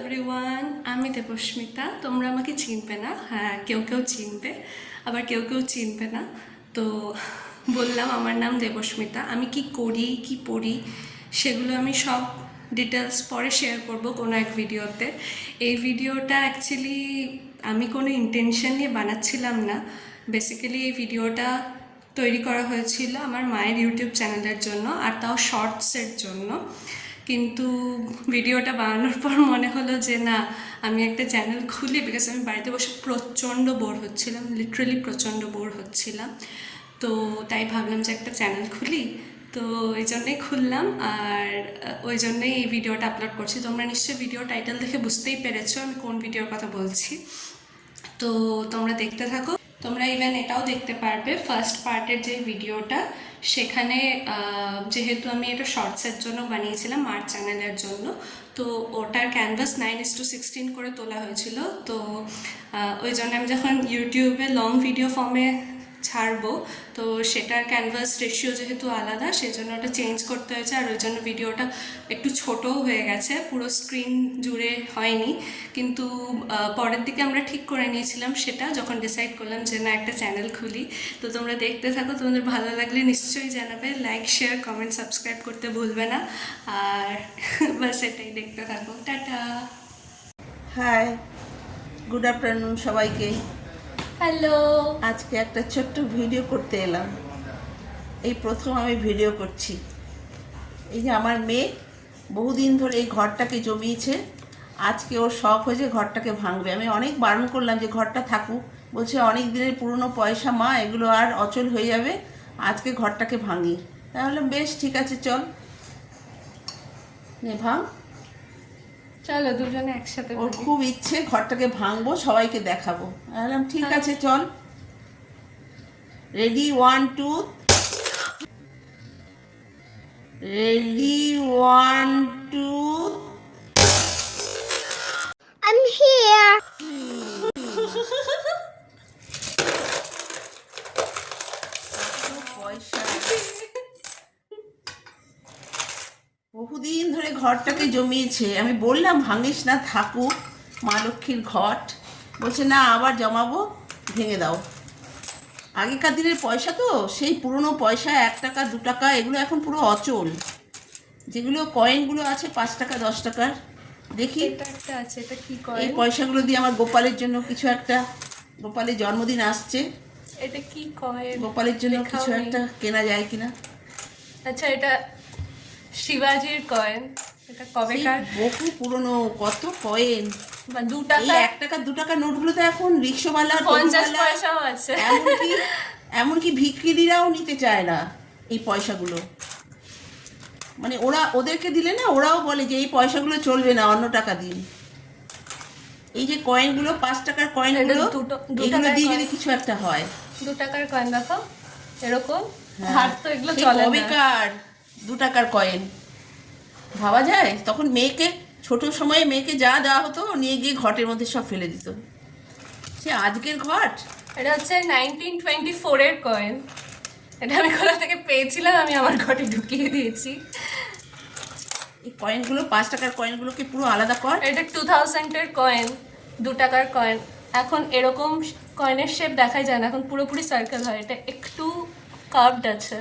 Everyone, আমি দেবস্মিতা। তোমরা আমাকে চিনবে না, হ্যাঁ কেউ কেউ চিনবে, আবার কেউ কেউ চিনবে না। তো বললাম আমার নাম দেবস্মিতা। আমি কি করি কি পড়ি সেগুলো আমি সব ডিটেলস পরে শেয়ার করব কোনো এক ভিডিওতে। এই ভিডিওটা অ্যাকচুয়ালি আমি কোনো ইন্টেনশন নিয়ে বানাচ্ছিলাম না। বেসিক্যালি এই ভিডিওটা তৈরি করা হয়েছিল আমার মায়ের ইউটিউব চ্যানেলের জন্য, আর তাও শর্টসের জন্য। কিন্তু ভিডিওটা বানানোর পর মনে হলো যে না, আমি একটা চ্যানেল খুলি, বিকজ আমি বাড়িতে বসে প্রচণ্ড বোর হচ্ছিলাম, লিটারেলি প্রচণ্ড বোর হচ্ছিলাম। তো তাই ভাবলাম যে একটা চ্যানেল খুলি। তো এই জন্যই খুললাম, আর ওই জন্যই এই ভিডিওটা আপলোড করছি। তোমরা নিশ্চয়ই ভিডিও টাইটেল দেখে বুঝতেই পেরেছো আমি কোন ভিডিওর কথা বলছি। তো তোমরা দেখতে থাকো। তোমরা ইভেন এটাও দেখতে পারবে ফার্স্ট পার্টের যে ভিডিওটা, সেখানে যেহেতু আমি এটা শর্টসের জন্য বানিয়েছিলাম মার চ্যানেলের জন্য, তো ওটার ক্যানভাস 9:16 করে তোলা হয়েছিল। তো ওই জন্য আমি যখন ইউটিউবে লং ভিডিও ফর্মে ছাড়বো, তো সেটার ক্যানভাস রেশিও যেহেতু আলাদা, সেজন্য ওটা চেঞ্জ করতে হয়েছে। আর ওই জন্য ভিডিওটা একটু ছোটও হয়ে গেছে, পুরো স্ক্রিন জুড়ে হয়নি। কিন্তু পরের দিকে আমরা ঠিক করে নিয়েছিলাম সেটা, যখন ডিসাইড করলাম যে না একটা চ্যানেল খুলি। তো তোমরা দেখতে থাকো, তোমাদের ভালো লাগলে নিশ্চয়ই জানাবে, লাইক শেয়ার কমেন্ট সাবস্ক্রাইব করতে ভুলবে না। আর বাস এটাই, দেখতে থাকো। টাটা। হাই, গুড আফটারনুন সবাইকে। হ্যালো। আজকে একটা ছোট্ট ভিডিও করতে এলাম। এই প্রথম আমি ভিডিও করছি। এই যে আমার মেয়ে বহুদিন ধরে এই ঘরটাকে জমিয়েছে, আজকে ওর শখ হয়েছে ঘরটাকে ভাঙবে। আমি অনেক বারণ করলাম যে ঘরটা থাকুক, বলছে অনেক দিনের পুরনো পয়সা মা, এগুলো আর অচল হয়ে যাবে, আজকে ঘরটাকে ভাঙি। তাহলে বেশ ঠিক আছে, চল নে ভাঙ। চলো দুজনে একসাথে। ওর খুব ইচ্ছে ঘরটাকে ভাঙবো, সবাইকে দেখাবো। বললাম ঠিক আছে চল, রেডি 1 2, রেডি 1 2। I'm here. পয়সা বহুদিন ধরে ঘরটাকে জমিয়েছে, আমি বললাম ভাঙিস না, থাকুক মা লক্ষ্মীর ঘট। বলছে না আবার জমাবো, ভেঙে দাও। আগেকার দিনের পয়সা তো, সেই পুরনো পয়সা, 1 টাকা 2 টাকা, এগুলো এখন পুরো অচল। যেগুলো কয়েনগুলো আছে 5 টাকা 10 টাকার, দেখি এটা একটা আছে, এটা কি এই কয়েন? পয়সাগুলো দিয়ে আমার গোপালের জন্য কিছু একটা, গোপালের জন্মদিন আসছে, এটা কি কয়েন? গোপালের জন্য লেখাও কিছু নেই। একটা কেনা যায় কিনা। আচ্ছা, এটা শিবাজির কয়েন। এটা সেই কবেকার? বহু পুরনো, কত কয়েন। বা 2 এই টাকা, 1 টাকা 2 টাকা নোটগুলো তো এখন রিক্সাওয়ালা, 50 টোটোওয়ালা, পয়সাও আছে। এমনকি ভিখিরিরাও নিতে চায় না এই পয়সাগুলো। মানে ওদেরকে দিলে না, ওরাও বলে যে এই পয়সাগুলো চলবে না, অন্য টাকা দিন। এই যে কয়েনগুলো 5 টাকার কয়েনগুলো, এটা দু এগুলো টাকার দিয়ে কয়েন। যদি কিছু একটা হয়। 2 টাকার কয়েন দেখো, এরকম। হ্যাঁ, হাত তো এগুলো সেই চলে না। কবেকার 2 টাকার কয়েন ভাবা যায়। তখন মেয়েকে, ছোট সময়ে মেয়েকে যা দেওয়া হতো নিয়ে গিয়ে ঘটের মধ্যে সব ফেলে দিত। সে আজকের ঘট। এটা হচ্ছে 1924 এর কয়েন। এটা আমি কোথা থেকে পেয়েছিলাম, আমি আমার ঘরে ঢুকিয়ে দিয়েছি। এই কয়েনগুলো, 5 টাকার কয়েনগুলোকে পুরো আলাদা কর। এটা 2000 এর কয়েন, 2 টাকার কয়েন। এখন এরকম কয়েনের শেপ দেখাই যায় না, এখন পুরোপুরি সার্কেল হয়। এটা একটু কার্ভড আছে।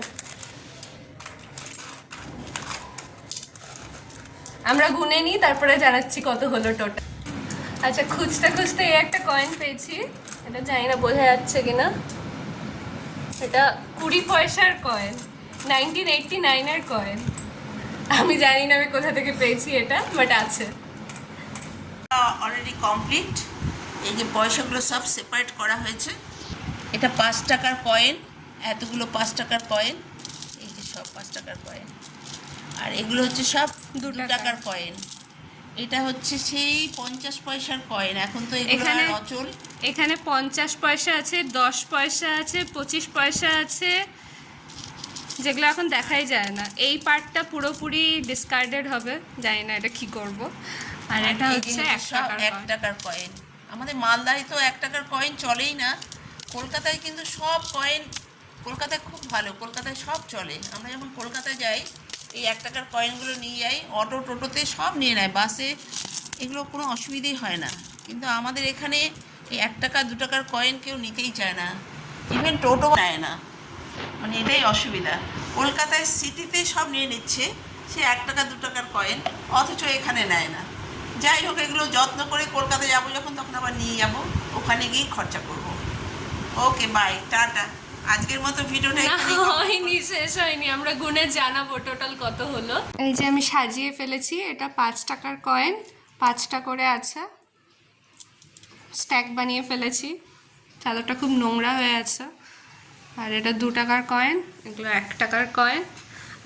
আমরা গুনে নিই, তারপরে জানাচ্ছি কত হলো টোটাল। আচ্ছা, খুঁজতে খুঁজতে এই একটা কয়েন পেয়েছি। এটা জানি না বোঝা যাচ্ছে কিনা। এটা 20 পয়সার কয়েন, 1989 এর কয়েন। আমি জানি না আমি কোথা থেকে পেয়েছি এটা, বাট আছে। Already complete. এই যে পয়সাগুলো সব সেপারেট করা হয়েছে। এটা 5 টাকার কয়েন, এতগুলো 5 টাকার কয়েন, এই যে সব 5 টাকার কয়েন। আর এগুলো হচ্ছে সব 2 টাকার কয়েন। এটা হচ্ছে সেই 50 পয়সার কয়েন। এখন তো এগুলো আর অচল। এখানে 50 পয়সা আছে, 10 পয়সা আছে, 25 পয়সা আছে, যেগুলো এখন দেখাই যায় না। এই পার্টটা পুরোপুরি ডিসকার্ডেড হবে, জানি না এটা কি করব। আর এটা হচ্ছে 1 টাকার কয়েন। আমাদের মালদায় তো 1 টাকার কয়েন চলেই না। কলকাতায় কিন্তু সব কয়েন, কলকাতায় খুব ভালো, কলকাতায় সব চলে। আমরা যখন কলকাতায় যাই এই 1 টাকার কয়েনগুলো নিয়ে যাই, অটো টোটোতে সব নিয়ে নেয়, বাসে এগুলো কোনো অসুবিধেই হয় না। কিন্তু আমাদের এখানে এই 1 টাকা 2 টাকার কয়েন কেউ নিতেই চায় না, ইভেন টোটো নেয় না। মানে এটাই অসুবিধা। কলকাতায় সিটিতে সব নিয়ে নিচ্ছে সে 1 টাকা 2 টাকার কয়েন, অথচ এখানে নেয় না। যাই হোক, এগুলো যত্ন করে কলকাতা যাবো যখন তখন আবার নিয়ে যাব, ওখানে গিয়েই খরচা করব। ওকে, বাই, টাটা। আজকের মতো ভিডিওটা না এখানেই হয়নি, শেষ হয়নি, আমরা গুনে জানাবো টোটাল কত হলো। এই যে আমি সাজিয়ে ফেলেছি, এটা 5 টাকার কয়েন, 5টা করে আছে, স্ট্যাক বানিয়ে ফেলেছি। চাদরটা খুব নোংরা হয়ে আছে। আর এটা 2 টাকার কয়েন, এগুলো 1 টাকার কয়েন।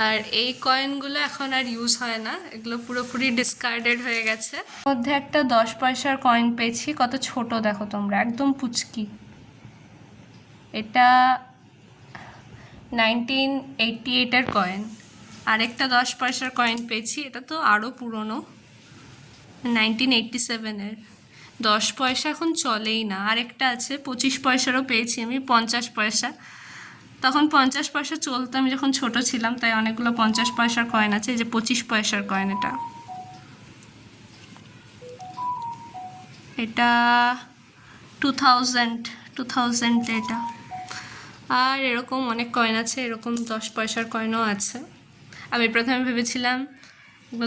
আর এই কয়েনগুলো এখন আর ইউজ হয় না, এগুলো পুরোপুরি ডিসকার্ডেড হয়ে গেছে। মধ্যে একটা 10 পয়সার কয়েন পেয়েছি, কত ছোট দেখো তোমরা, একদম পুচকি। এটা 1988-এর কয়েন। আরেকটা 10 পয়সার কয়েন পেয়েছি, এটা তো আরও পুরনো, 1987-এর। 10 পয়সা এখন চলেই না। আরেকটা আছে 25 পয়সারও পেয়েছি আমি, 50 পয়সা। তখন 50 পয়সা চলতো, আমি যখন ছোট ছিলাম, তাই অনেকগুলো 50 পয়সার কয়েন আছে। এই যে 25 পয়সার কয়েন, এটা 2000 এটা। আর এরকম অনেক কয়েন আছে, এরকম 10 পয়সার কয়েনও আছে। আমি প্রথমে ভেবেছিলাম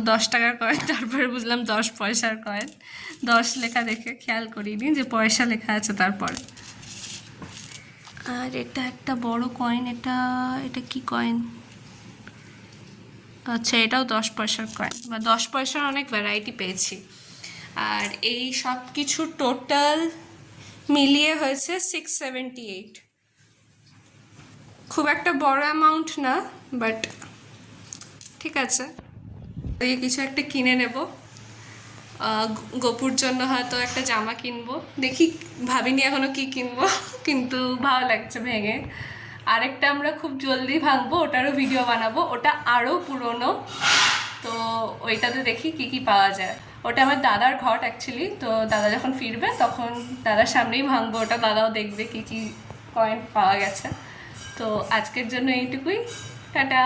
10 টাকার কয়েন, তারপরে বুঝলাম 10 পয়সার কয়েন। 10 লেখা দেখে খেয়াল করিনি যে পয়সা লেখা আছে তারপরে। আর এটা একটা বড় কয়েন, এটা কি কয়েন? আচ্ছা, এটাও 10 পয়সার কয়েন। বা 10 পয়সার অনেক ভ্যারাইটি পেয়েছি। আর এই সব কিছু টোটাল মিলিয়ে হয়েছে 678। খুব একটা বড় অ্যামাউন্ট না, বাট ঠিক আছে। এই কিছু একটা কিনে নেব, গোপুর জন্য হয়তো একটা জামা কিনবো, দেখি, ভাবিনি এখনো কি কিনবো, কিন্তু ভালো লাগছে ভেঙে। আরেকটা আমরা খুব জলদি ভাঙবো, ওটারও ভিডিও বানাবো, ওটা আরও পুরনো, তো ওইটাতে দেখি কি কি পাওয়া যায়। ওটা আমার দাদার ঘর অ্যাকচুয়ালি, তো দাদা যখন ফিরবে তখন দাদার সামনেই ভাঙবো ওটা, দাদাও দেখবে কি কি কয়েন পাওয়া গেছে। তো আজকের জন্য এইটুকুই, টাটা।